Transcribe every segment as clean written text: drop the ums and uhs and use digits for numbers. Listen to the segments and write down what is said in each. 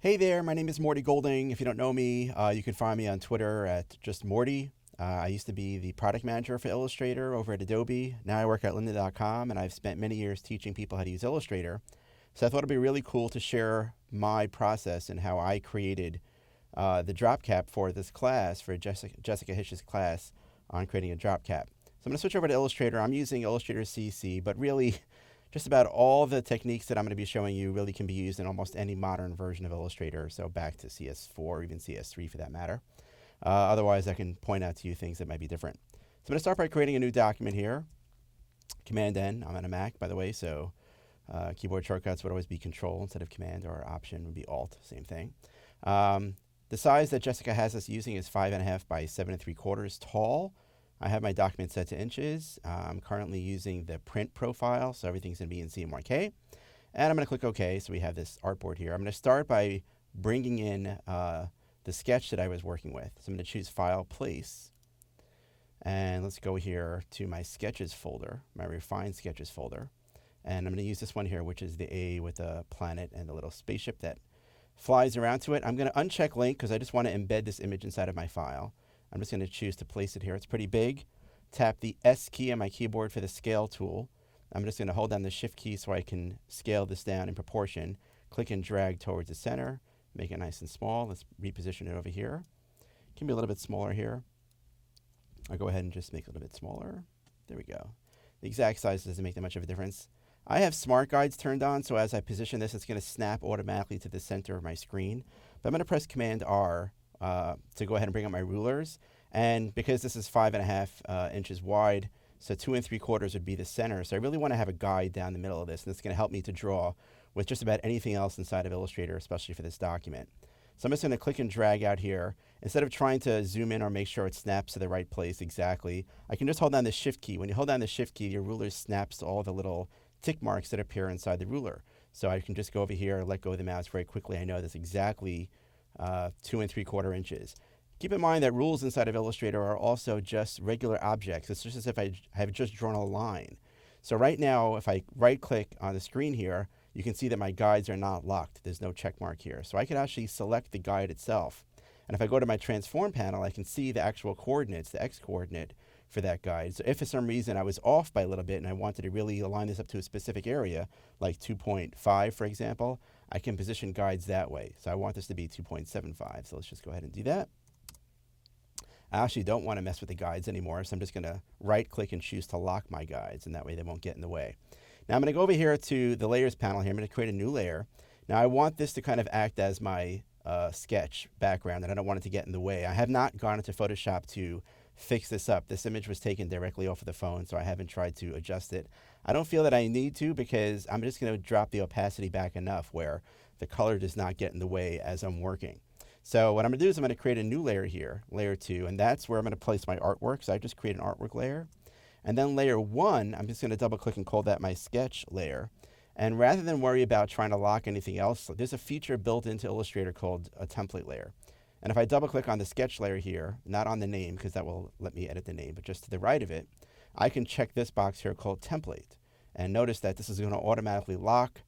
Hey there, my name is Morty Golding. If you don't know me, you can find me on Twitter at just Morty. I used to be the product manager for Illustrator over at Adobe. Now I work at lynda.com, and I've spent many years teaching people how to use Illustrator. So I thought it'd be really cool to share my process and how I created the drop cap for this class, for Jessica Hish's class on creating a drop cap. So I'm going to switch over to Illustrator. I'm using Illustrator CC, but really just about all the techniques that I'm going to be showing you really can be used in almost any modern version of Illustrator, so back to CS4 or even CS3 for that matter. Otherwise, I can point out to you things that might be different. So I'm going to start by creating a new document here. Command-N. I'm on a Mac, by the way, so keyboard shortcuts would always be Control instead of Command, or Option would be Alt, same thing. The size that Jessica has us using is 5.5 by 7.75 tall. I have my document set to inches. I'm currently using the print profile, so everything's going to be in CMYK. And I'm going to click OK, so we have this artboard here. I'm going to start by bringing in the sketch that I was working with. So I'm going to choose File, Place. And let's go here to my Sketches folder, my Refined Sketches folder. And I'm going to use this one here, which is the A with the planet and the little spaceship that flies around to it. I'm going to uncheck Link because I just want to embed this image inside of my file. I'm just going to choose to place it here. It's pretty big. Tap the S key on my keyboard for the scale tool. I'm just going to hold down the Shift key so I can scale this down in proportion. Click and drag towards the center. Make it nice and small. Let's reposition it over here. It can be a little bit smaller here. I'll go ahead and just make it a little bit smaller. There we go. The exact size doesn't make that much of a difference. I have smart guides turned on, so as I position this, it's going to snap automatically to the center of my screen. But I'm going to press Command R to go ahead and bring up my rulers. And because this is 5.5 inches wide, so 2 3/4 would be the center. So I really want to have a guide down the middle of this, and it's going to help me to draw with just about anything else inside of Illustrator, especially for this document. So I'm just going to click and drag out here. Instead of trying to zoom in or make sure it snaps to the right place exactly, I can just hold down the Shift key. When you hold down the Shift key, your ruler snaps to all the little tick marks that appear inside the ruler. So I can just go over here, let go of the mouse very quickly. I know that's exactly 2 3/4 inches. Keep in mind that rules inside of Illustrator are also just regular objects. It's just as if I have just drawn a line. So right now, if I right-click on the screen here, you can see that my guides are not locked. There's no check mark here. So I can actually select the guide itself. And if I go to my transform panel, I can see the actual coordinates, the X coordinate for that guide. So if for some reason I was off by a little bit and I wanted to really align this up to a specific area, like 2.5, for example, I can position guides that way. So I want this to be 2.75. So let's just go ahead and do that. I actually don't want to mess with the guides anymore, so I'm just going to right-click and choose to lock my guides, and that way they won't get in the way. Now I'm going to go over here to the Layers panel here. I'm going to create a new layer. Now I want this to kind of act as my sketch background, and I don't want it to get in the way. I have not gone into Photoshop to fix this up. This image was taken directly off of the phone, so I haven't tried to adjust it. I don't feel that I need to because I'm just going to drop the opacity back enough where the color does not get in the way as I'm working. So what I'm going to do is I'm going to create a new layer here, layer 2, and that's where I'm going to place my artwork. So I just create an artwork layer. And then layer 1, I'm just going to double click and call that my sketch layer. And rather than worry about trying to lock anything else, there's a feature built into Illustrator called a template layer. And if I double click on the sketch layer here, not on the name because that will let me edit the name, but just to the right of it, I can check this box here called template. And notice that this is going to automatically lock.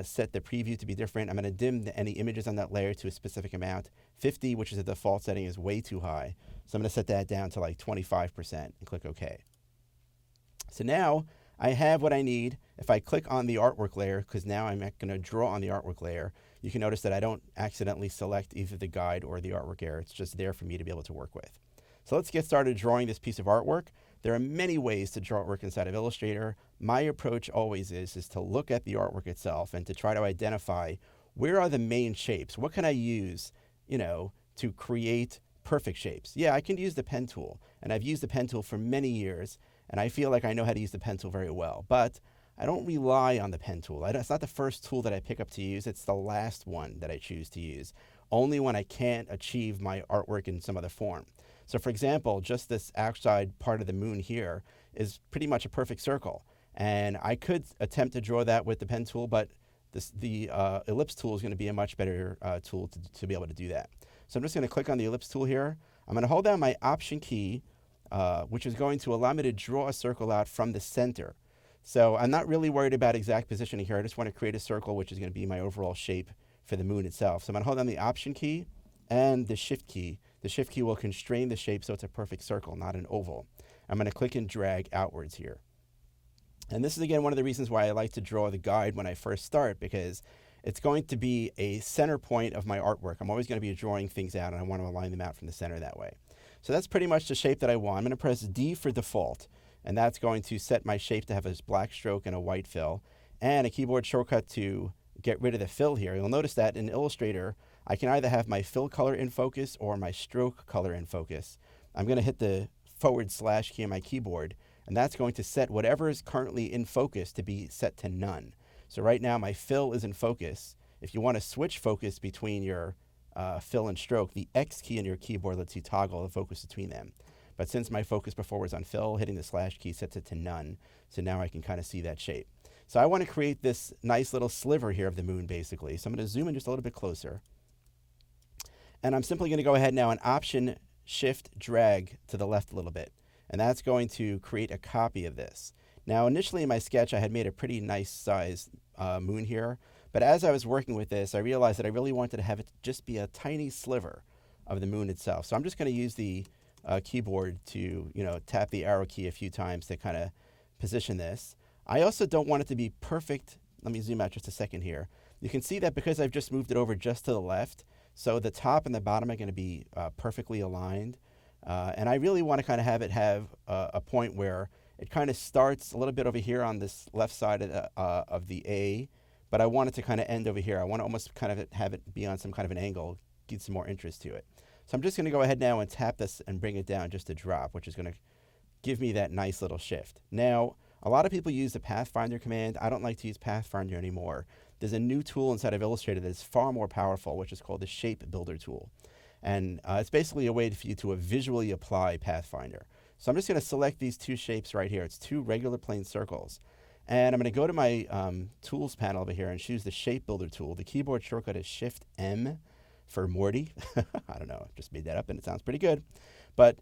Set the preview to be different. I'm going to dim any images on that layer to a specific amount. 50, which is the default setting, is way too high. So I'm going to set that down to like 25% and click OK. So now I have what I need. If I click on the artwork layer, because now I'm going to draw on the artwork layer, you can notice that I don't accidentally select either the guide or the artwork layer. It's just there for me to be able to work with. So let's get started drawing this piece of artwork. There are many ways to draw artwork inside of Illustrator. My approach always is to look at the artwork itself and to try to identify where are the main shapes. What can I use, to create perfect shapes? Yeah, I can use the pen tool, and I've used the pen tool for many years, and I feel like I know how to use the pen tool very well. But I don't rely on the pen tool. It's not the first tool that I pick up to use. It's the last one that I choose to use, only when I can't achieve my artwork in some other form. So for example, just this outside part of the moon here is pretty much a perfect circle. And I could attempt to draw that with the pen tool, but the ellipse tool is going to be a much better tool to be able to do that. So I'm just going to click on the ellipse tool here. I'm going to hold down my Option key, which is going to allow me to draw a circle out from the center. So I'm not really worried about exact positioning here. I just want to create a circle, which is going to be my overall shape for the moon itself. So I'm going to hold down the Option key and the Shift key. The Shift key will constrain the shape so it's a perfect circle, not an oval. I'm going to click and drag outwards here. And this is, again, one of the reasons why I like to draw the guide when I first start, because it's going to be a center point of my artwork. I'm always going to be drawing things out, and I want to align them out from the center that way. So that's pretty much the shape that I want. I'm going to press D for default, and that's going to set my shape to have a black stroke and a white fill, and a keyboard shortcut to get rid of the fill here. You'll notice that in Illustrator, I can either have my fill color in focus or my stroke color in focus. I'm going to hit the / key on my keyboard, and that's going to set whatever is currently in focus to be set to none. So right now my fill is in focus. If you want to switch focus between your fill and stroke, the X key on your keyboard lets you toggle the focus between them. But since my focus before was on fill, hitting the / key sets it to none. So now I can kind of see that shape. So I want to create this nice little sliver here of the moon, basically. So I'm going to zoom in just a little bit closer. And I'm simply going to go ahead now and Option Shift drag to the left a little bit. And that's going to create a copy of this. Now, initially in my sketch, I had made a pretty nice size moon here. But as I was working with this, I realized that I really wanted to have it just be a tiny sliver of the moon itself. So I'm just going to use the keyboard to, tap the arrow key a few times to kind of position this. I also don't want it to be perfect. Let me zoom out just a second here. You can see that because I've just moved it over just to the left, so the top and the bottom are going to be perfectly aligned. And I really want to kind of have it have a point where it kind of starts a little bit over here on this left side of the A, but I want it to kind of end over here. I want to almost kind of have it be on some kind of an angle, give some more interest to it. So I'm just going to go ahead now and tap this and bring it down just a drop, which is going to give me that nice little shift. Now, a lot of people use the Pathfinder command. I don't like to use Pathfinder anymore. There's a new tool inside of Illustrator that is far more powerful, which is called the Shape Builder tool. And it's basically a way for you to visually apply Pathfinder. So I'm just going to select these two shapes right here. It's two regular plane circles. And I'm going to go to my tools panel over here and choose the Shape Builder tool. The keyboard shortcut is Shift M for Morty. I don't know, I just made that up and it sounds pretty good. But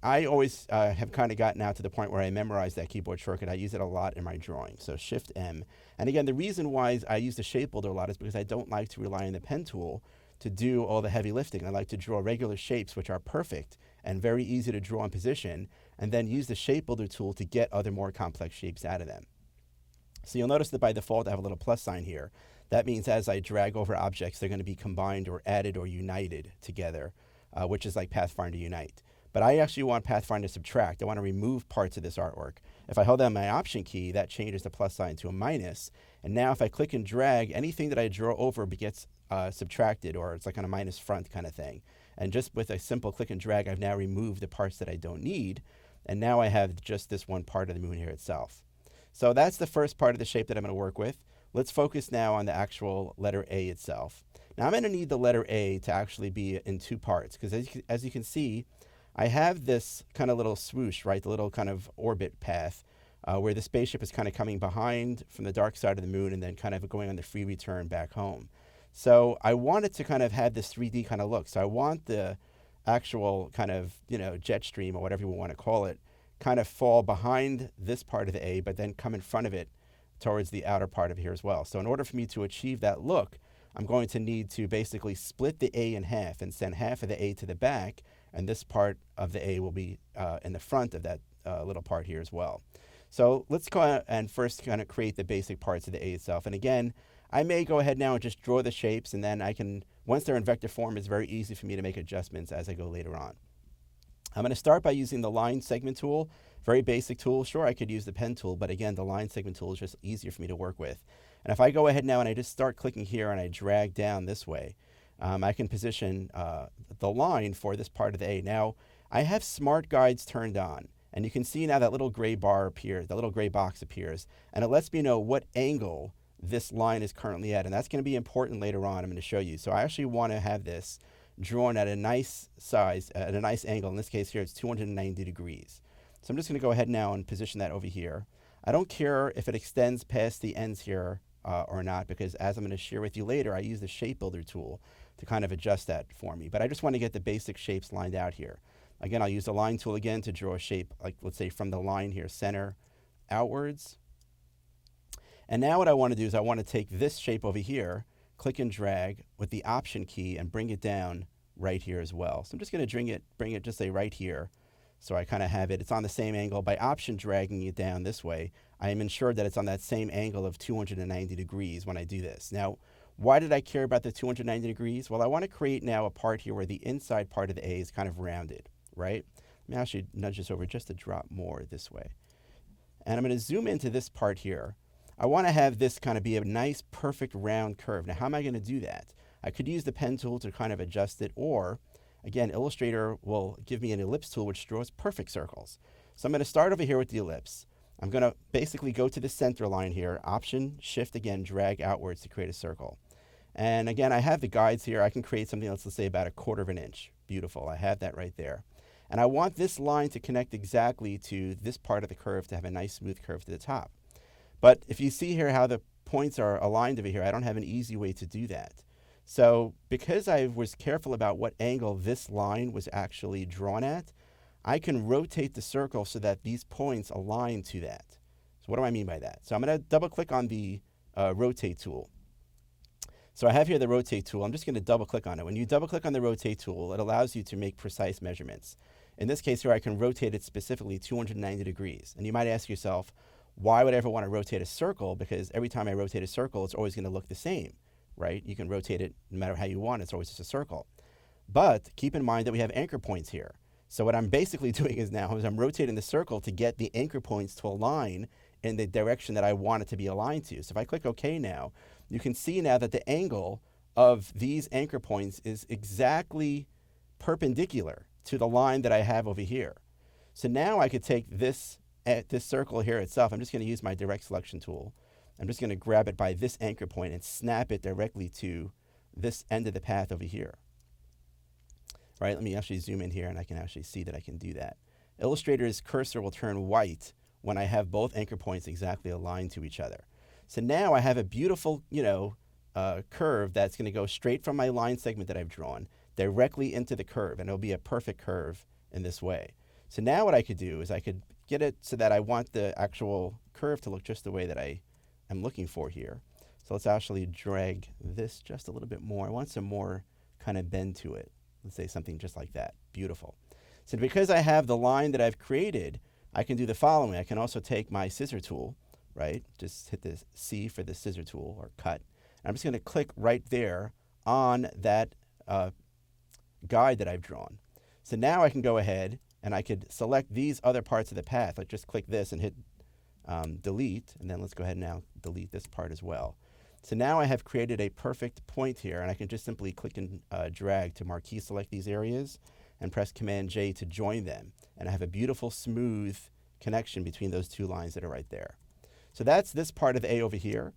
I always have kind of gotten out to the point where I memorize that keyboard shortcut. I use it a lot in my drawing. So Shift M. And again, the reason why I use the Shape Builder a lot is because I don't like to rely on the pen tool to do all the heavy lifting. I like to draw regular shapes which are perfect and very easy to draw in position, and then use the Shape Builder tool to get other more complex shapes out of them. So you'll notice that by default I have a little plus sign here. That means as I drag over objects, they're going to be combined or added or united together, which is like Pathfinder Unite. But I actually want Pathfinder Subtract. I want to remove parts of this artwork. If I hold down my Option key, that changes the plus sign to a minus. And now if I click and drag, anything that I draw over gets subtracted, or it's like on a minus front kind of thing. And just with a simple click and drag, I've now removed the parts that I don't need. And now I have just this one part of the moon here itself. So that's the first part of the shape that I'm going to work with. Let's focus now on the actual letter A itself. Now I'm going to need the letter A to actually be in two parts, because as you can see, I have this kind of little swoosh, right, the little kind of orbit path where the spaceship is kind of coming behind from the dark side of the moon and then kind of going on the free return back home. So I want it to kind of have this 3D kind of look. So I want the actual kind of, jet stream or whatever you want to call it, kind of fall behind this part of the A, but then come in front of it towards the outer part of here as well. So in order for me to achieve that look, I'm going to need to basically split the A in half and send half of the A to the back, and this part of the A will be in the front of that little part here as well. So let's go and first kind of create the basic parts of the A itself. And again, I may go ahead now and just draw the shapes, and then I can, once they're in vector form, it's very easy for me to make adjustments as I go later on. I'm going to start by using the line segment tool, very basic tool. Sure, I could use the pen tool, but again, the line segment tool is just easier for me to work with. And if I go ahead now and I just start clicking here and I drag down this way, I can position the line for this part of the A. Now, I have smart guides turned on, and you can see now that little gray bar appears, that little gray box appears, and it lets me know what angle this line is currently at, and that's going to be important later on. I'm going to show you. So I actually want to have this drawn at a nice size, at a nice angle. In this case here, it's 290 degrees. So I'm just going to go ahead now and position that over here. I don't care if it extends past the ends here or not, because as I'm going to share with you later, I use the Shape Builder tool to kind of adjust that for me. But I just want to get the basic shapes lined out here. Again, I'll use the line tool again to draw a shape, like let's say from the line here, center outwards. And now what I want to do is I want to take this shape over here, click and drag with the Option key and bring it down right here as well. So I'm just going to bring it just say right here. So I kind of have it's on the same angle. By Option dragging it down this way, I am ensured that it's on that same angle of 290 degrees when I do this. Now, why did I care about the 290 degrees? Well, I want to create now a part here where the inside part of the A is kind of rounded, right? Let me actually nudge this over just to drop more this way. And I'm going to zoom into this part here. I want to have this kind of be a nice, perfect round curve. Now, how am I going to do that? I could use the pen tool to kind of adjust it, or again, Illustrator will give me an ellipse tool which draws perfect circles. So I'm going to start over here with the ellipse. I'm going to basically go to the center line here, Option, Shift again, drag outwards to create a circle. And again, I have the guides here. I can create something else, let's say about 1/4 of an inch. Beautiful, I have that right there. And I want this line to connect exactly to this part of the curve to have a nice smooth curve to the top. But if you see here how the points are aligned over here, I don't have an easy way to do that. So because I was careful about what angle this line was actually drawn at, I can rotate the circle so that these points align to that. So what do I mean by that? So I'm going to double click on the rotate tool. So I have here the rotate tool. I'm just going to double click on it. When you double click on the rotate tool, it allows you to make precise measurements. In this case here, I can rotate it specifically 290 degrees. And you might ask yourself, why would I ever want to rotate a circle? Because every time I rotate a circle, it's always going to look the same, right? You can rotate it no matter how you want. It's always just a circle. But keep in mind that we have anchor points here. So what I'm basically doing is I'm rotating the circle to get the anchor points to align in the direction that I want it to be aligned to. So if I click OK now, you can see now that the angle of these anchor points is exactly perpendicular to the line that I have over here. So now I could take this circle here itself. I'm just going to use my direct selection tool. I'm just going to grab it by this anchor point and snap it directly to this end of the path over here. All right, let me actually zoom in here and I can actually see that I can do that. Illustrator's cursor will turn white when I have both anchor points exactly aligned to each other. So now I have a beautiful, curve that's going to go straight from my line segment that I've drawn directly into the curve, and it'll be a perfect curve in this way. So now what I could do is I could get it so that I want the actual curve to look just the way that I am looking for here. So let's actually drag this just a little bit more. I want some more kind of bend to it. Let's say something just like that. Beautiful. So because I have the line that I've created, I can do the following. I can also take my scissor tool, right? Just hit the C for the scissor tool or cut. And I'm just going to click right there on that guide that I've drawn. So now I can go ahead and I could select these other parts of the path. Like just click this and hit delete, and then let's go ahead and now delete this part as well. So now I have created a perfect point here, and I can just simply click and drag to marquee select these areas and press Command J to join them. And I have a beautiful smooth connection between those two lines that are right there. So that's this part of the A over here.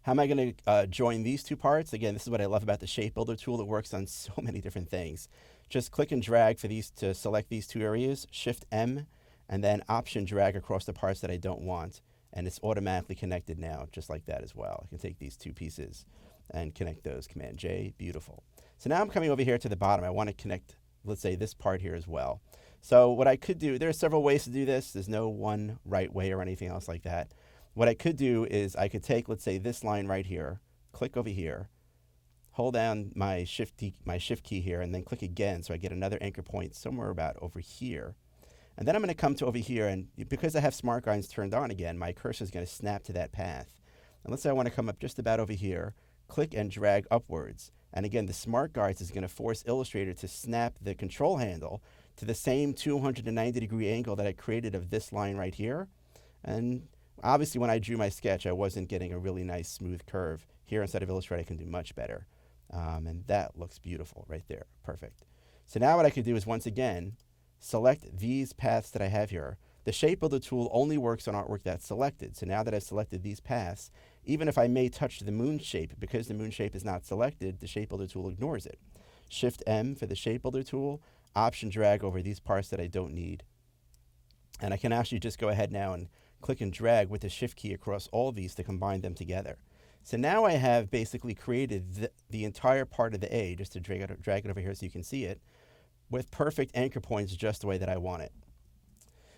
How am I going to join these two parts? Again, this is what I love about the Shape Builder tool. It works on so many different things. Just click and drag for these to select these two areas, Shift M, and then Option drag across the parts that I don't want. And it's automatically connected now, just like that as well. I can take these two pieces and connect those, Command J, beautiful. So now I'm coming over here to the bottom. I want to connect, let's say, this part here as well. So what I could do, there are several ways to do this. There's no one right way or anything else like that. What I could do is I could take, let's say, this line right here, click over here, hold down my shift key here, and then click again so I get another anchor point somewhere about over here. And then I'm going to come to over here, and because I have smart guides turned on again, my cursor is going to snap to that path. And let's say I want to come up just about over here, click and drag upwards. And again, the smart guides is going to force Illustrator to snap the control handle to the same 290-degree angle that I created of this line right here. And obviously, when I drew my sketch, I wasn't getting a really nice smooth curve. Here, instead of Illustrator, I can do much better. And that looks beautiful right there. Perfect. So now what I could do is, once again, select these paths that I have here. The Shape Builder tool only works on artwork that's selected. So now that I've selected these paths, even if I may touch the moon shape, because the moon shape is not selected, the Shape Builder tool ignores it. Shift M for the Shape Builder tool, Option drag over these parts that I don't need. And I can actually just go ahead now and click and drag with the Shift key across all these to combine them together. So now I have basically created the entire part of the A, just to drag it over here so you can see it, with perfect anchor points just the way that I want it.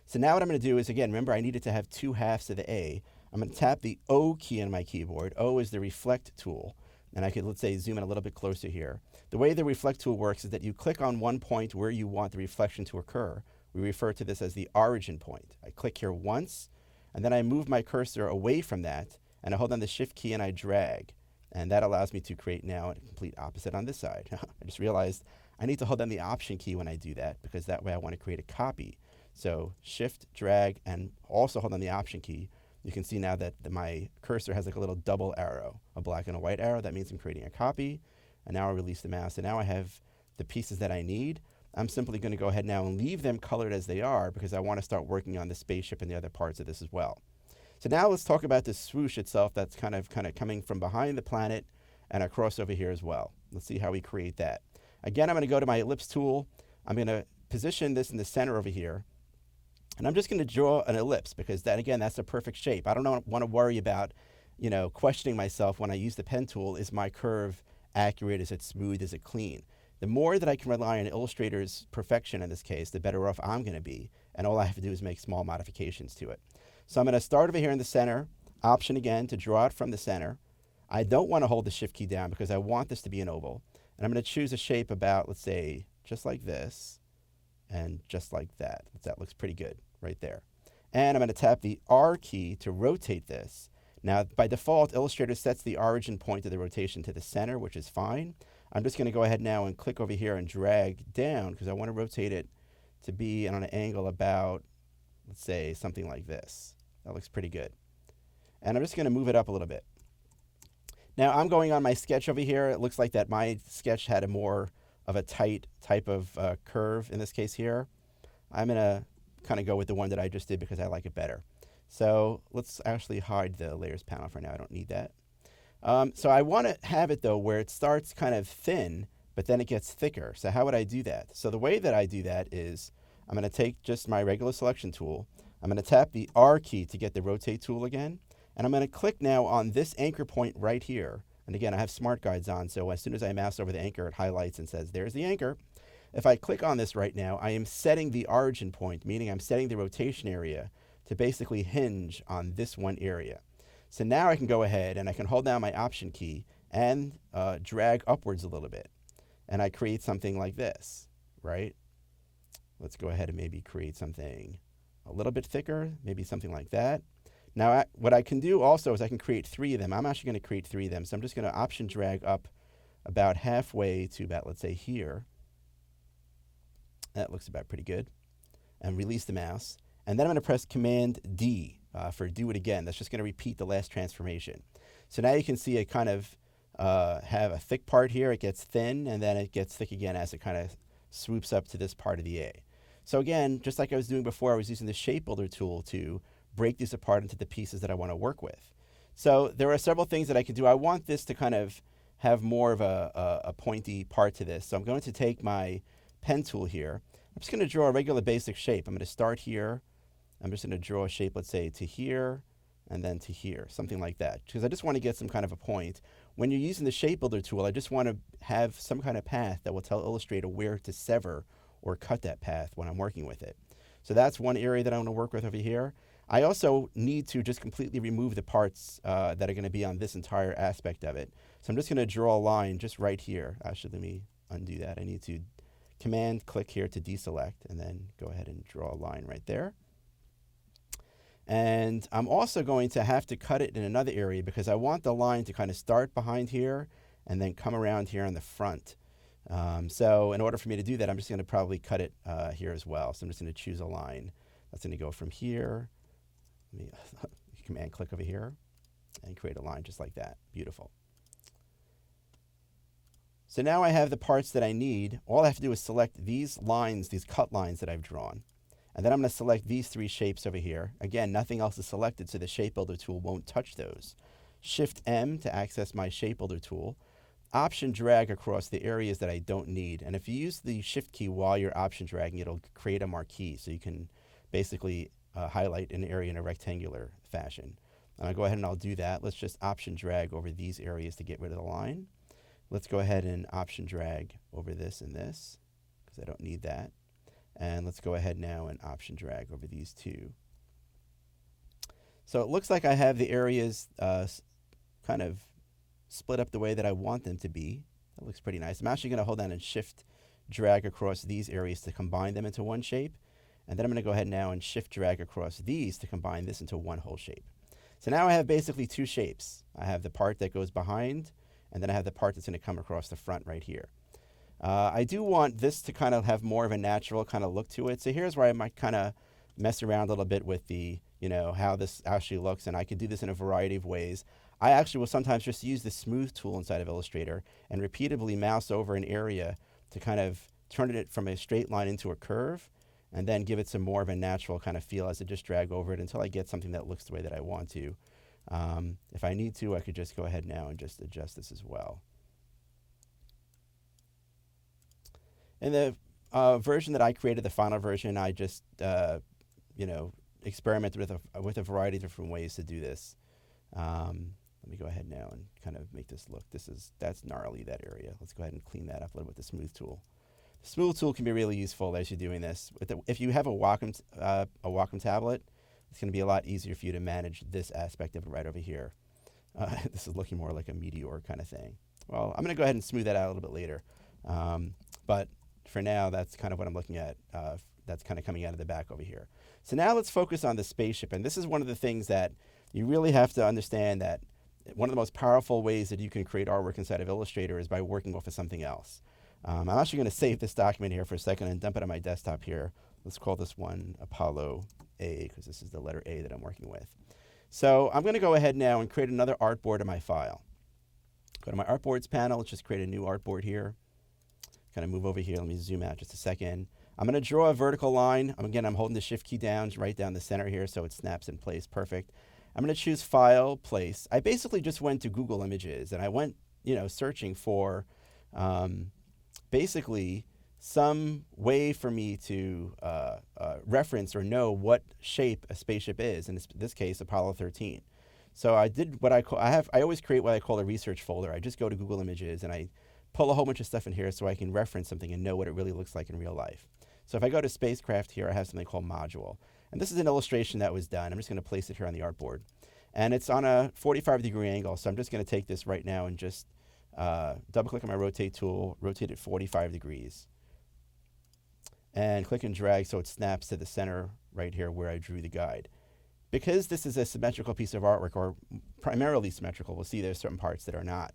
So now what I'm going to do is, again, remember I needed to have two halves of the A. I'm going to tap the O key on my keyboard. O is the reflect tool. And I could, let's say, zoom in a little bit closer here. The way the reflect tool works is that you click on one point where you want the reflection to occur. We refer to this as the origin point. I click here once, and then I move my cursor away from that, and I hold down the shift key and I drag. And that allows me to create now a complete opposite on this side. I just realized I need to hold down the option key when I do that, because that way I want to create a copy. So shift, drag, and also hold down the option key. You can see now that my cursor has like a little double arrow, a black and a white arrow. That means I'm creating a copy. And now I release the mouse, and now I have the pieces that I need. I'm simply going to go ahead now and leave them colored as they are, because I want to start working on the spaceship and the other parts of this as well. So now let's talk about the swoosh itself that's kind of coming from behind the planet and across over here as well. Let's see how we create that. Again, I'm going to go to my ellipse tool. I'm going to position this in the center over here. And I'm just going to draw an ellipse, because that, again, that's a perfect shape. I don't want to worry about, questioning myself when I use the pen tool. Is my curve accurate? Is it smooth? Is it clean? The more that I can rely on Illustrator's perfection in this case, the better off I'm going to be. And all I have to do is make small modifications to it. So I'm going to start over here in the center. Option again to draw it from the center. I don't want to hold the shift key down because I want this to be an oval. And I'm going to choose a shape about, let's say, just like this and just like that. That looks pretty good right there. And I'm going to tap the R key to rotate this. Now, by default, Illustrator sets the origin point of the rotation to the center, which is fine. I'm just going to go ahead now and click over here and drag down, because I want to rotate it to be on an angle about, let's say, something like this. That looks pretty good. And I'm just going to move it up a little bit. Now, I'm going on my sketch over here. It looks like that my sketch had a more of a tight type of curve in this case here. I'm going to kind of go with the one that I just did because I like it better. So let's actually hide the layers panel for now. I don't need that. So I want to have it, though, where it starts kind of thin, but then it gets thicker. So how would I do that? So the way that I do that is I'm going to take just my regular selection tool. I'm going to tap the R key to get the rotate tool again. And I'm going to click now on this anchor point right here. And again, I have smart guides on, so as soon as I mouse over the anchor, it highlights and says, there's the anchor. If I click on this right now, I am setting the origin point, meaning I'm setting the rotation area to basically hinge on this one area. So now I can go ahead and I can hold down my option key and drag upwards a little bit. And I create something like this, right? Let's go ahead and maybe create something a little bit thicker, maybe something like that. Now, what I can do also is I can create 3 of them. I'm actually going to create 3 of them. So I'm just going to option drag up about halfway to about, let's say, here. That looks about pretty good. And release the mouse. And then I'm going to press Command D for do it again. That's just going to repeat the last transformation. So now you can see it kind of have a thick part here. It gets thin, and then it gets thick again as it kind of swoops up to this part of the A. So again, just like I was doing before, I was using the Shape Builder tool to break these apart into the pieces that I want to work with. So there are several things that I can do. I want this to kind of have more of a pointy part to this. So I'm going to take my pen tool here. I'm just going to draw a regular basic shape. I'm going to start here. I'm just going to draw a shape, let's say, to here and then to here, something like that, because I just want to get some kind of a point. When you're using the Shape Builder tool, I just want to have some kind of path that will tell Illustrator where to sever or cut that path when I'm working with it. So that's one area that I want to work with over here. I also need to just completely remove the parts that are going to be on this entire aspect of it. So I'm just going to draw a line just right here. Actually, let me undo that. I need to Command click here to deselect and then go ahead and draw a line right there. And I'm also going to have to cut it in another area because I want the line to kind of start behind here and then come around here in the front. So in order for me to do that, I'm just going to probably cut it here as well. So I'm just going to choose a line. That's going to go from here. Let me Command click over here and create a line just like that. Beautiful. So now I have the parts that I need. All I have to do is select these lines, these cut lines that I've drawn. And then I'm going to select these 3 shapes over here. Again, nothing else is selected, so the Shape Builder tool won't touch those. Shift M to access my Shape Builder tool. Option drag across the areas that I don't need. And if you use the Shift key while you're option dragging, it'll create a marquee, so you can basically highlight an area in a rectangular fashion. And I'll go ahead and I'll do that. Let's just option drag over these areas to get rid of the line. Let's go ahead and option drag over this and this, because I don't need that. And let's go ahead now and option drag over these 2. So it looks like I have the areas kind of split up the way that I want them to be. That looks pretty nice. I'm actually going to hold down and shift drag across these areas to combine them into one shape. And then I'm going to go ahead now and shift drag across these to combine this into one whole shape. So now I have basically two shapes. I have the part that goes behind, and then I have the part that's going to come across the front right here. I do want this to kind of have more of a natural kind of look to it. So here's where I might kind of mess around a little bit with the, how this actually looks. And I could do this in a variety of ways. I actually will sometimes just use the smooth tool inside of Illustrator and repeatedly mouse over an area to kind of turn it from a straight line into a curve, and then give it some more of a natural kind of feel as I just drag over it until I get something that looks the way that I want to. If I need to, I could just go ahead now and just adjust this as well. In the version that I created, the final version, I just experimented with a variety of different ways to do this. Let me go ahead now and kind of make this look. That's gnarly, that area. Let's go ahead and clean that up a little with the smooth tool. The smooth tool can be really useful as you're doing this. If you have a Wacom tablet, it's going to be a lot easier for you to manage this aspect of it right over here. This is looking more like a meteor kind of thing. Well, I'm going to go ahead and smooth that out a little bit later. But for now, that's kind of what I'm looking at. That's kind of coming out of the back over here. So now let's focus on the spaceship. And this is one of the things that you really have to understand, that one of the most powerful ways that you can create artwork inside of Illustrator is by working off of something else. I'm actually going to save this document here for a second and dump it on my desktop here. Let's call this one Apollo A, because this is the letter A that I'm working with. So I'm going to go ahead now and create another artboard in my file. Go to my artboards panel. Let's just create a new artboard here. Kind of move over here. Let me zoom out just a second. I'm going to draw a vertical line. Again, I'm holding the Shift key down right down the center here so it snaps in place perfect. I'm going to choose File, Place. I basically just went to Google Images and I went, searching for basically some way for me to reference or know what shape a spaceship is. In this case, Apollo 13. So I did what I always create what I call a research folder. I just go to Google Images and I pull a whole bunch of stuff in here so I can reference something and know what it really looks like in real life. So if I go to spacecraft here, I have something called module. And this is an illustration that was done. I'm just going to place it here on the artboard. And it's on a 45-degree angle. So I'm just going to take this right now and just double-click on my rotate tool, rotate it 45 degrees. And click and drag so it snaps to the center right here where I drew the guide. Because this is a symmetrical piece of artwork, or primarily symmetrical, we'll see there's certain parts that are not.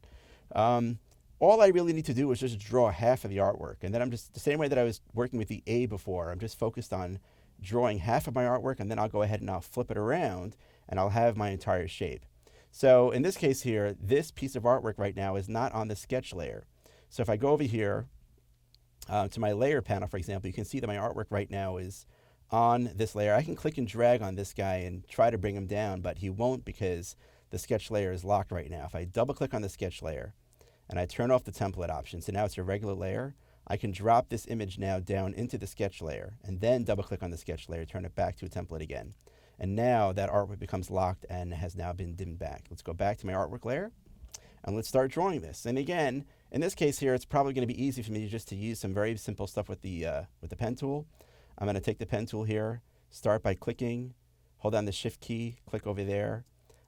All I really need to do is just draw half of the artwork. And then I'm just, the same way that I was working with the A before, I'm just focused on drawing half of my artwork, and then I'll go ahead and I'll flip it around, and I'll have my entire shape. So in this case here, this piece of artwork right now is not on the sketch layer. So if I go over here to my layer panel, for example, you can see that my artwork right now is on this layer. I can click and drag on this guy and try to bring him down, but he won't because the sketch layer is locked right now. If I double click on the sketch layer and I turn off the template option, so now it's a regular layer, I can drop this image now down into the sketch layer and then double click on the sketch layer, turn it back to a template again. And now that artwork becomes locked and has now been dimmed back. Let's go back to my artwork layer and let's start drawing this. And again, in this case here, it's probably going to be easy for me just to use some very simple stuff with the pen tool. I'm going to take the pen tool here, start by clicking, hold down the Shift key, click over there.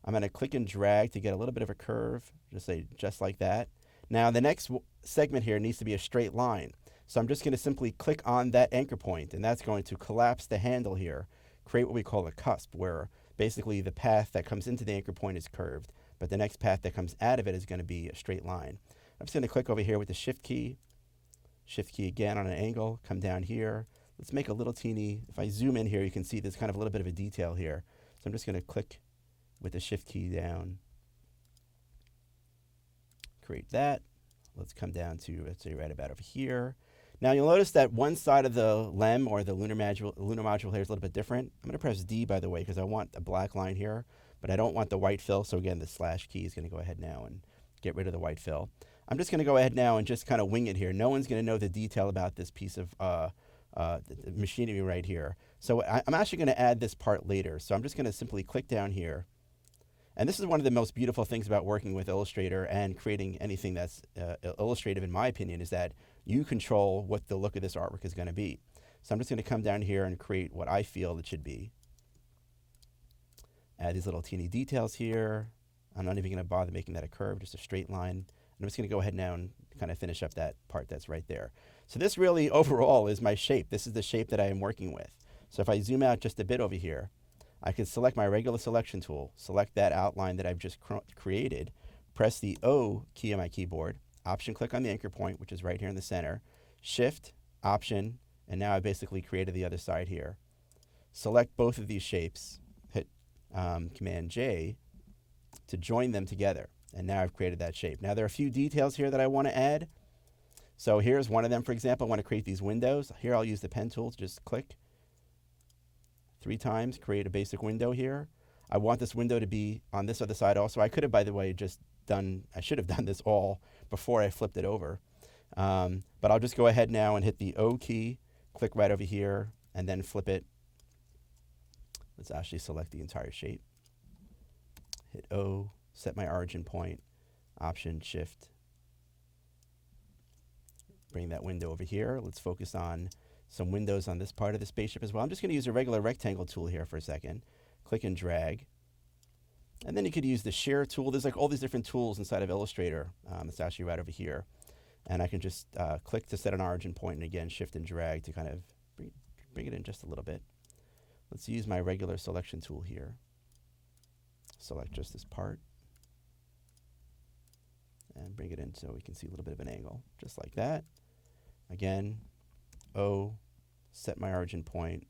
I'm going to click and drag to get a little bit of a curve, just like that. Now the next segment here needs to be a straight line. So I'm just going to simply click on that anchor point, and that's going to collapse the handle here, create what we call a cusp, where basically the path that comes into the anchor point is curved, but the next path that comes out of it is going to be a straight line. I'm just going to click over here with the Shift key again on an angle, come down here. Let's make a little teeny, if I zoom in here, you can see there's kind of a little bit of a detail here. So I'm just going to click with the Shift key down, create that. Let's come down to, let's say, right about over here. Now you'll notice that one side of the LEM, or the lunar module here, is a little bit different. I'm going to press D, by the way, because I want a black line here, but I don't want the white fill. So again, the slash key is going to go ahead now and get rid of the white fill. I'm just going to go ahead now and just kind of wing it here. No one's going to know the detail about this piece of the machinery right here. So I'm actually going to add this part later. So I'm just going to simply click down here. And this is one of the most beautiful things about working with Illustrator and creating anything that's illustrative, in my opinion, is that you control what the look of this artwork is going to be. So I'm just going to come down here and create what I feel it should be. Add these little teeny details here. I'm not even going to bother making that a curve, just a straight line. And I'm just going to go ahead now and kind of finish up that part that's right there. So this really overall is my shape. This is the shape that I am working with. So if I zoom out just a bit over here, I can select my regular selection tool, select that outline that I've just created, press the O key on my keyboard, Option click on the anchor point, which is right here in the center, Shift, Option, and now I basically created the other side here. Select both of these shapes, hit Command J to join them together. And now I've created that shape. Now there are a few details here that I want to add. So here's one of them, for example. I want to create these windows. Here I'll use the pen tool to just click 3 times, create a basic window here. I want this window to be on this other side also. I could have, by the way, I should have done this all before I flipped it over. But I'll just go ahead now and hit the O key, click right over here, and then flip it. Let's actually select the entire shape. Hit O, set my origin point, Option, Shift. Bring that window over here. Let's focus on some windows on this part of the spaceship as well. I'm just going to use a regular rectangle tool here for a second. Click and drag. And then you could use the share tool. There's like all these different tools inside of Illustrator. It's actually right over here. And I can just click to set an origin point, and again, shift and drag to kind of bring it in just a little bit. Let's use my regular selection tool here. Select just this part. And bring it in so we can see a little bit of an angle, just like that. Again, O, set my origin point,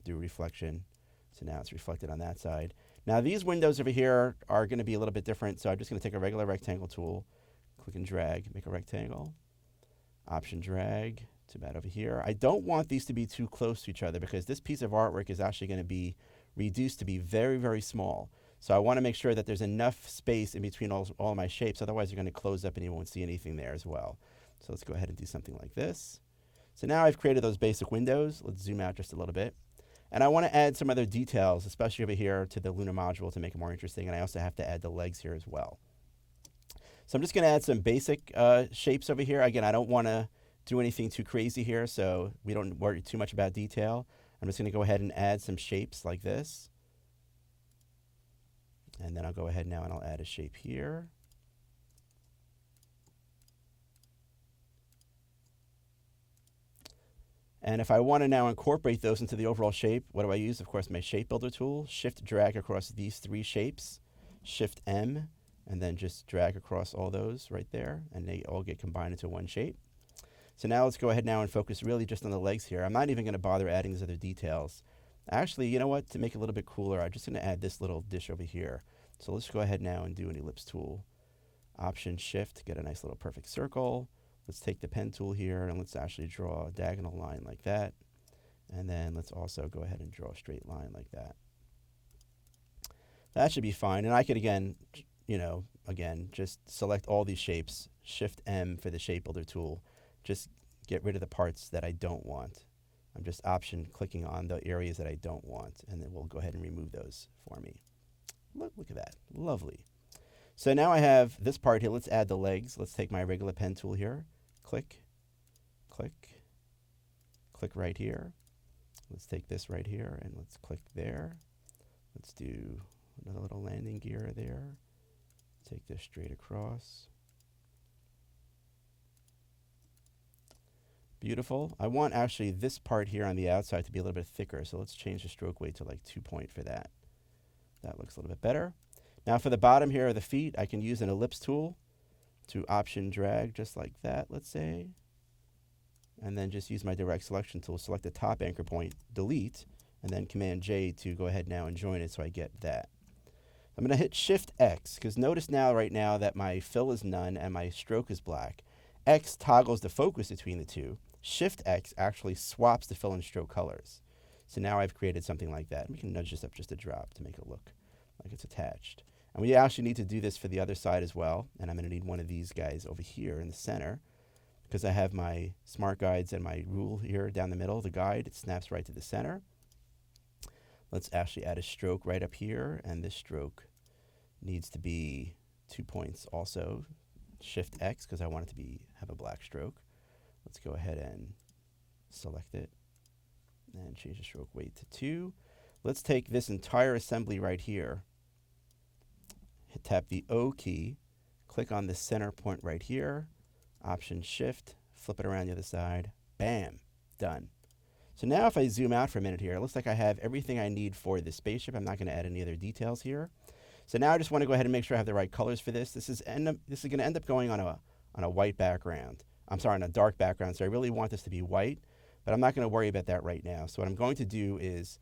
do reflection. So now it's reflected on that side. Now these windows over here are going to be a little bit different, so I'm just going to take a regular rectangle tool, click and drag, make a rectangle, Option drag to about over here. I don't want these to be too close to each other because this piece of artwork is actually going to be reduced to be very, very small. So I want to make sure that there's enough space in between all my shapes, otherwise you're going to close up and you won't see anything there as well. So let's go ahead and do something like this. So now I've created those basic windows. Let's zoom out just a little bit. And I want to add some other details, especially over here to the lunar module to make it more interesting. And I also have to add the legs here as well. So I'm just going to add some basic shapes over here. Again, I don't want to do anything too crazy here, so we don't worry too much about detail. I'm just going to go ahead and add some shapes like this. And then I'll go ahead now and I'll add a shape here. And if I want to now incorporate those into the overall shape, what do I use? Of course, my shape builder tool. Shift drag across these 3 shapes. Shift M, and then just drag across all those right there, and they all get combined into one shape. So now let's go ahead now and focus really just on the legs here. I'm not even going to bother adding these other details. Actually, you know what? To make it a little bit cooler, I'm just going to add this little dish over here. So let's go ahead now and do an ellipse tool. Option Shift, get a nice little perfect circle. Let's take the pen tool here and let's actually draw a diagonal line like that. And then let's also go ahead and draw a straight line like that. That should be fine. And I could again, just select all these shapes, Shift M for the shape builder tool. Just get rid of the parts that I don't want. I'm just option clicking on the areas that I don't want, and then we'll go ahead and remove those for me. Look at that, lovely. So now I have this part here. Let's add the legs. Let's take my regular pen tool here. Click, click, click right here. Let's take this right here and let's click there. Let's do another little landing gear there. Take this straight across. Beautiful. I want actually this part here on the outside to be a little bit thicker, so let's change the stroke weight to like 2 point for that. That looks a little bit better. Now for the bottom here of the feet, I can use an ellipse tool to option drag just like that, let's say. And then just use my direct selection tool, select the top anchor point, delete, and then Command J to go ahead now and join it so I get that. I'm going to hit Shift X, because notice now right now that my fill is none and my stroke is black. X toggles the focus between the two. Shift X actually swaps the fill and stroke colors. So now I've created something like that. We can nudge this up just a drop to make it look like it's attached. And we actually need to do this for the other side as well. And I'm going to need one of these guys over here in the center, because I have my smart guides and my rule here down the middle. The guide, it snaps right to the center. Let's actually add a stroke right up here, and this stroke needs to be 2 points also. Shift X, because I want it to have a black stroke. Let's go ahead and select it and change the stroke weight to 2. Let's take this entire assembly right here, tap the O key, click on the center point right here, Option Shift, flip it around the other side, bam, done. So now if I zoom out for a minute here, it looks like I have everything I need for this spaceship. I'm not going to add any other details here. So now I just want to go ahead and make sure I have the right colors for this. This is going to end up going on a white background. I'm sorry, on a dark background. So I really want this to be white, but I'm not going to worry about that right now. So what I'm going to do is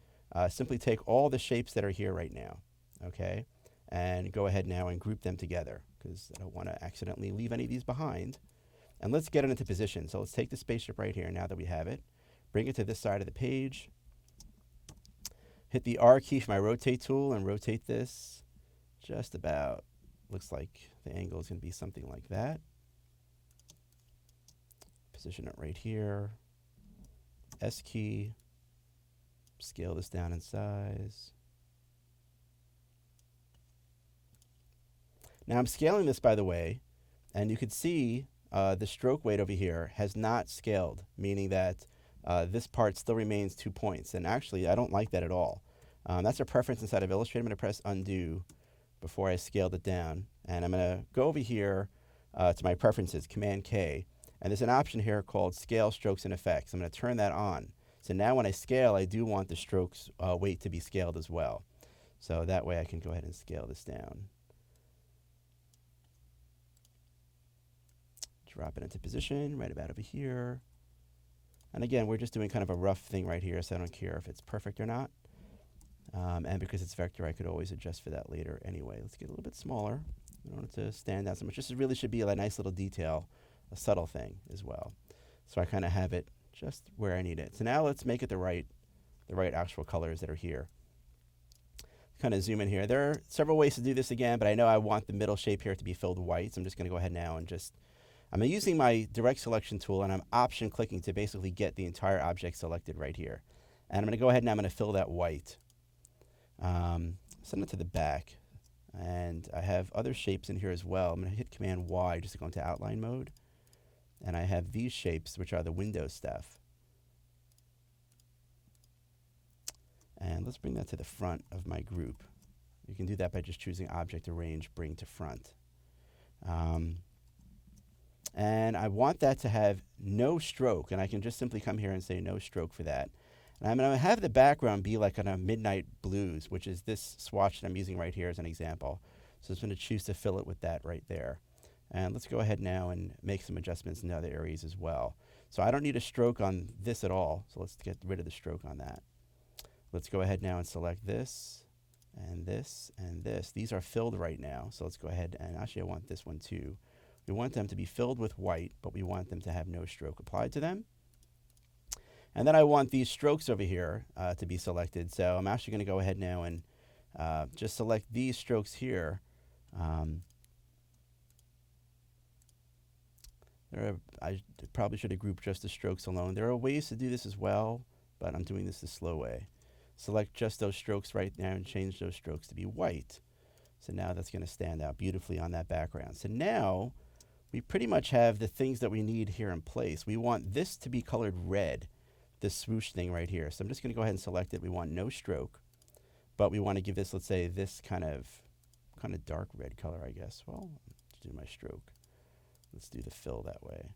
simply take all the shapes that are here right now, okay, and go ahead now and group them together because I don't want to accidentally leave any of these behind. And let's get it into position. So let's take the spaceship right here now that we have it, bring it to this side of the page, hit the R key for my rotate tool and rotate this just about, looks like the angle is going to be something like that. Position it right here, S key, scale this down in size. Now I'm scaling this, by the way, and you can see the stroke weight over here has not scaled, meaning that this part still remains 2 points. And actually, I don't like that at all. That's a preference inside of Illustrator. I'm going to press undo before I scaled it down. And I'm going to go over here to my preferences, Command K. And there's an option here called Scale Strokes and Effects. I'm going to turn that on. So now when I scale, I do want the strokes weight to be scaled as well. So that way I can go ahead and scale this down. Drop it into position right about over here. And again, we're just doing kind of a rough thing right here, so I don't care if it's perfect or not. And because it's vector, I could always adjust for that later anyway. Let's get a little bit smaller. I don't want it to stand out so much. This really should be a nice little detail, a subtle thing as well. So I kind of have it just where I need it. So now let's make it the right actual colors that are here. Kind of zoom in here. There are several ways to do this again, but I know I want the middle shape here to be filled white, so I'm just going to go ahead now and just, I'm using my direct selection tool and I'm option clicking to basically get the entire object selected right here. And I'm going to go ahead and I'm going to fill that white. Send it to the back. And I have other shapes in here as well. I'm going to hit Command Y just to go into outline mode. And I have these shapes, which are the window stuff. And let's bring that to the front of my group. You can do that by just choosing Object Arrange, Bring to Front. And I want that to have no stroke, and I can just simply come here and say no stroke for that. And I'm going to have the background be like on a Midnight Blues, which is this swatch that I'm using right here as an example. So I'm going to choose to fill it with that right there. And let's go ahead now and make some adjustments in other areas as well. So I don't need a stroke on this at all, so let's get rid of the stroke on that. Let's go ahead now and select this, and this, and this. These are filled right now, so let's go ahead and actually I want this one too. We want them to be filled with white, but we want them to have no stroke applied to them. And then I want these strokes over here to be selected. So I'm actually going to go ahead now and just select these strokes here. I probably should have grouped just the strokes alone. There are ways to do this as well, but I'm doing this the slow way. Select just those strokes right now and change those strokes to be white. So now that's going to stand out beautifully on that background. So now we pretty much have the things that we need here in place. We want this to be colored red, this swoosh thing right here. So I'm just going to go ahead and select it. We want no stroke, but we want to give this, let's say, this kind of dark red color, I guess. Well, let's do my stroke. Let's do the fill that way.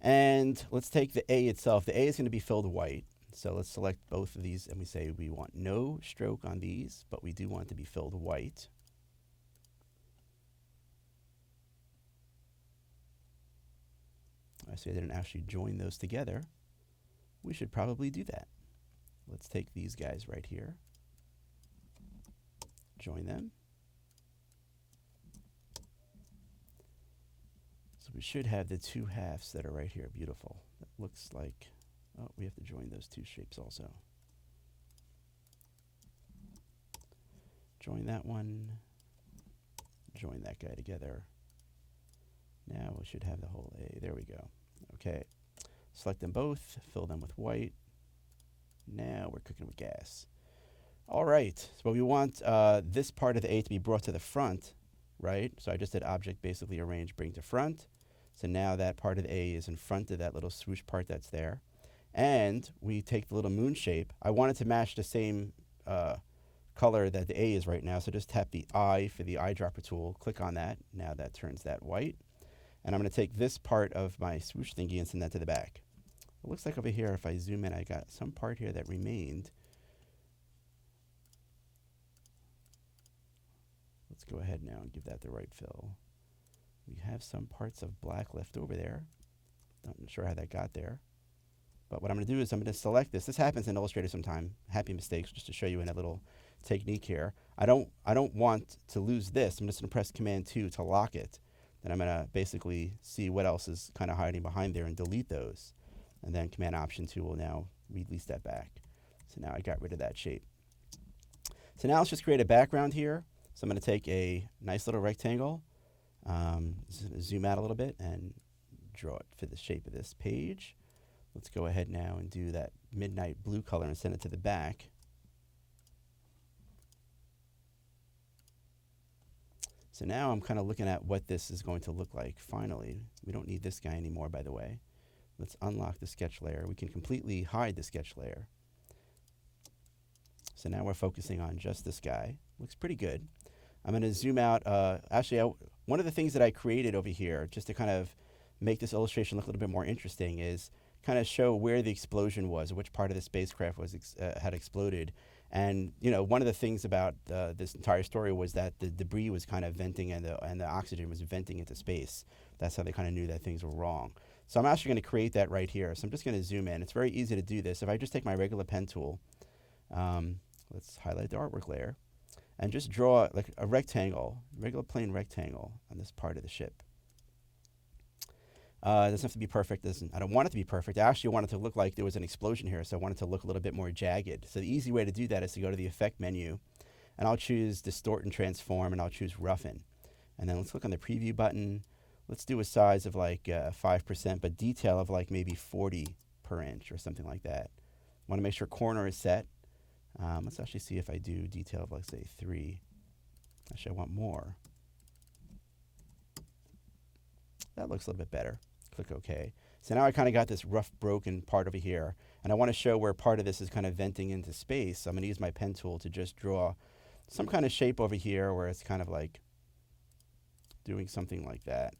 And let's take the A itself. The A is going to be filled white. So let's select both of these and we say we want no stroke on these, but we do want it to be filled white. I see I didn't actually join those together. We should probably do that. Let's take these guys right here, join them. So we should have the two halves that are right here. Beautiful. That looks like, oh, we have to join those two shapes also. Join that one, join that guy together. Now we should have the whole A. There we go. Okay. Select them both, fill them with white. Now we're cooking with gas. All right. So we want this part of the A to be brought to the front, right? So I just did Object, basically Arrange, Bring to Front. So now that part of the A is in front of that little swoosh part that's there. And we take the little moon shape. I want it to match the same color that the A is right now. So just tap the I for the eyedropper tool, click on that. Now that turns that white. And I'm going to take this part of my swoosh thingy and send that to the back. It looks like over here, if I zoom in, I got some part here that remained. Let's go ahead now and give that the right fill. We have some parts of black left over there. Not sure how that got there. But what I'm going to do is I'm going to select this. This happens in Illustrator sometime. Happy mistakes, just to show you in a little technique here. I don't want to lose this. I'm just going to press Command 2 to lock it. Then I'm going to basically see what else is kind of hiding behind there and delete those. And then Command Option 2 will now release that back. So now I got rid of that shape. So now let's just create a background here. So I'm going to take a nice little rectangle, zoom out a little bit, and draw it for the shape of this page. Let's go ahead now and do that midnight blue color and send it to the back. So now I'm kind of looking at what this is going to look like. Finally, we don't need this guy anymore, by the way. Let's unlock the sketch layer. We can completely hide the sketch layer. So now we're focusing on just this guy. Looks pretty good. I'm going to zoom out. Actually, one of the things that I created over here, just to kind of make this illustration look a little bit more interesting, is kind of show where the explosion was, or which part of the spacecraft was had exploded. And you know, one of the things about this entire story was that the debris was kind of venting, and the oxygen was venting into space. That's how they kind of knew that things were wrong. So I'm actually going to create that right here. So I'm just going to zoom in. It's very easy to do this. If I just take my regular pen tool, let's highlight the artwork layer, and just draw like a rectangle, regular plain rectangle on this part of the ship. It doesn't have to be perfect. I don't want it to be perfect. I actually want it to look like there was an explosion here, so I want it to look a little bit more jagged. So the easy way to do that is to go to the Effect menu, and I'll choose Distort and Transform, and I'll choose Roughen. And then let's click on the Preview button. Let's do a size of like 5%, but detail of like maybe 40 per inch or something like that. Want to make sure corner is set. Let's actually see if I do detail of, like, say, 3. Actually, I want more. That looks a little bit better. Click OK. So now I kind of got this rough, broken part over here, and I want to show where part of this is kind of venting into space. So I'm going to use my pen tool to just draw some kind of shape over here where it's kind of like doing something like that.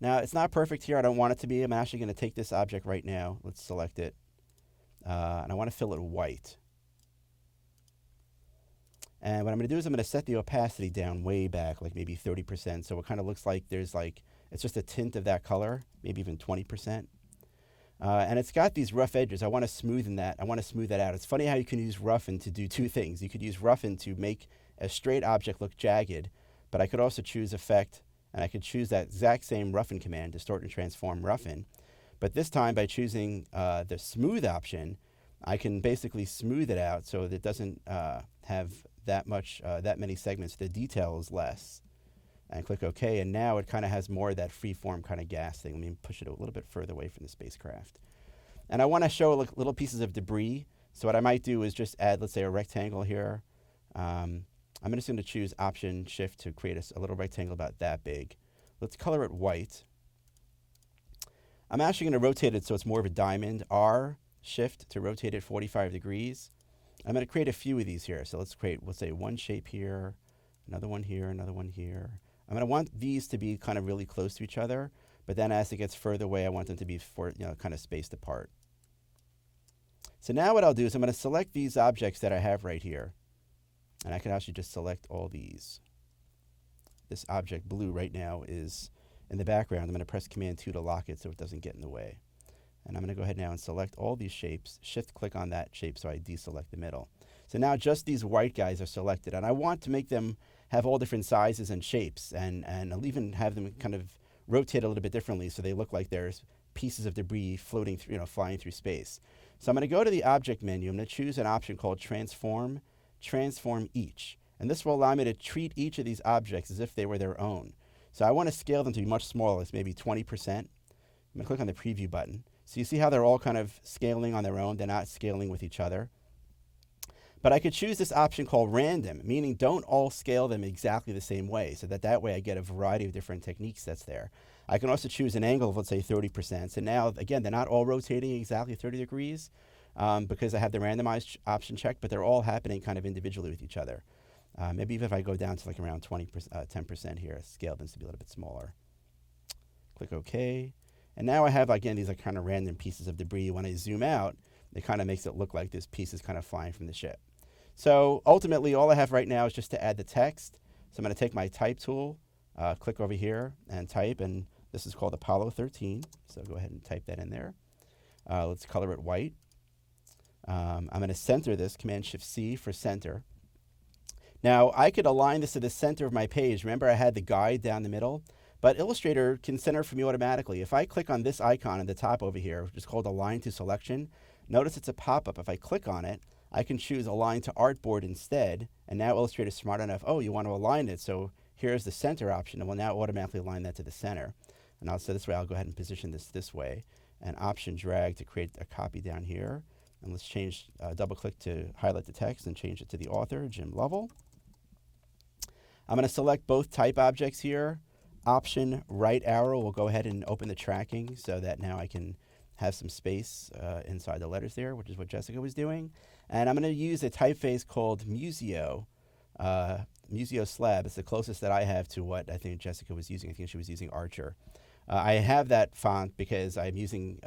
Now, it's not perfect here. I don't want it to be. I'm actually going to take this object right now. Let's select it. And I want to fill it white. And what I'm going to do is I'm going to set the opacity down way back, like maybe 30%. So it kind of looks like there's like, it's just a tint of that color, maybe even 20%. And it's got these rough edges. I want to smoothen that. I want to smooth that out. It's funny how you can use roughen to do two things. You could use roughen to make a straight object look jagged, but I could also choose effect, and I could choose that exact same roughen command, distort and transform roughen. But this time, by choosing the smooth option, I can basically smooth it out so that it doesn't have that many segments. The detail is less. And click OK, and now it kind of has more of that free-form kind of gas thing. Let me push it a little bit further away from the spacecraft. And I want to show little pieces of debris. So what I might do is just add, let's say, a rectangle here. I'm just going to choose Option Shift to create a little rectangle about that big. Let's color it white. I'm actually going to rotate it so it's more of a diamond. R Shift to rotate it 45 degrees. I'm going to create a few of these here. So let's create, let's say, one shape here, another one here, another one here. I'm going to want these to be kind of really close to each other, but then as it gets further away, I want them to be kind of spaced apart. So now what I'll do is I'm going to select these objects that I have right here, and I can actually just select all these. This object blue right now is in the background. I'm going to press Command 2 to lock it so it doesn't get in the way. And I'm going to go ahead now and select all these shapes, shift-click on that shape so I deselect the middle. So now just these white guys are selected, and I want to make them have all different sizes and shapes, and I'll even have them kind of rotate a little bit differently so they look like there's pieces of debris floating through, flying through space. So I'm going to go to the Object menu. I'm going to choose an option called Transform, Transform Each. And this will allow me to treat each of these objects as if they were their own. So I want to scale them to be much smaller, it's maybe 20%. I'm going to click on the Preview button. So you see how they're all kind of scaling on their own. They're not scaling with each other. But I could choose this option called random, meaning don't all scale them exactly the same way, so that way I get a variety of different techniques that's there. I can also choose an angle of, let's say, 30%. So now, again, they're not all rotating exactly 30 degrees because I have the randomized option checked, but they're all happening kind of individually with each other. Maybe even if I go down to like around 10% here, scale them to be a little bit smaller. Click OK. And now I have, again, these like kind of random pieces of debris. When I zoom out, it kind of makes it look like this piece is kind of flying from the ship. So ultimately, all I have right now is just to add the text. So I'm going to take my type tool, click over here and type, and this is called Apollo 13. So go ahead and type that in there. Let's color it white. I'm going to center this, Command-Shift-C for center. Now, I could align this to the center of my page. Remember, I had the guide down the middle, but Illustrator can center for me automatically. If I click on this icon at the top over here, which is called Align to Selection, notice it's a pop-up. If I click on it, I can choose Align to Artboard instead, and now Illustrator is smart enough, oh, you want to align it, so here's the center option, and will now automatically align that to the center. And so this way, I'll go ahead and position this way, and Option Drag to create a copy down here. And let's change, double-click to highlight the text and change it to the author, Jim Lovell. I'm going to select both type objects here. Option right arrow will go ahead and open the tracking so that now I can have some space inside the letters there, which is what Jessica was doing. And I'm going to use a typeface called Museo, Museo Slab. It's the closest that I have to what I think Jessica was using. I think she was using Archer. I have that font because I'm using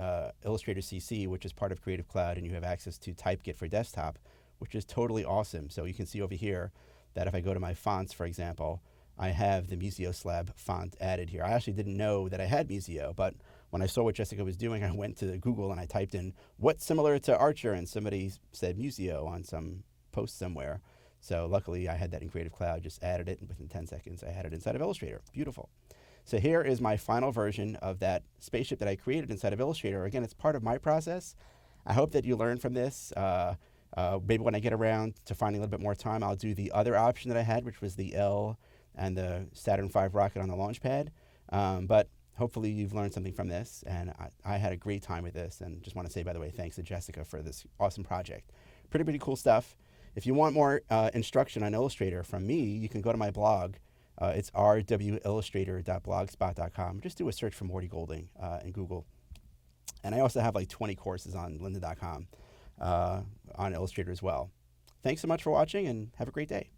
Illustrator CC, which is part of Creative Cloud, and you have access to TypeKit for desktop, which is totally awesome. So you can see over here that if I go to my fonts, for example, I have the Museo Slab font added here. I actually didn't know that I had Museo, but when I saw what Jessica was doing, I went to Google and I typed in, what's similar to Archer? And somebody said Museo on some post somewhere. So luckily I had that in Creative Cloud, just added it, and within 10 seconds I had it inside of Illustrator. Beautiful. So here is my final version of that spaceship that I created inside of Illustrator. Again, it's part of my process. I hope that you learned from this. Maybe when I get around to finding a little bit more time, I'll do the other option that I had, which was the L and the Saturn V rocket on the launch pad. But hopefully you've learned something from this, and I had a great time with this, and just want to say, by the way, thanks to Jessica for this awesome project. Pretty cool stuff. If you want more instruction on Illustrator from me, you can go to my blog. It's rwillustrator.blogspot.com. Just do a search for Morty Golding in Google. And I also have like 20 courses on lynda.com on Illustrator as well. Thanks so much for watching, and have a great day.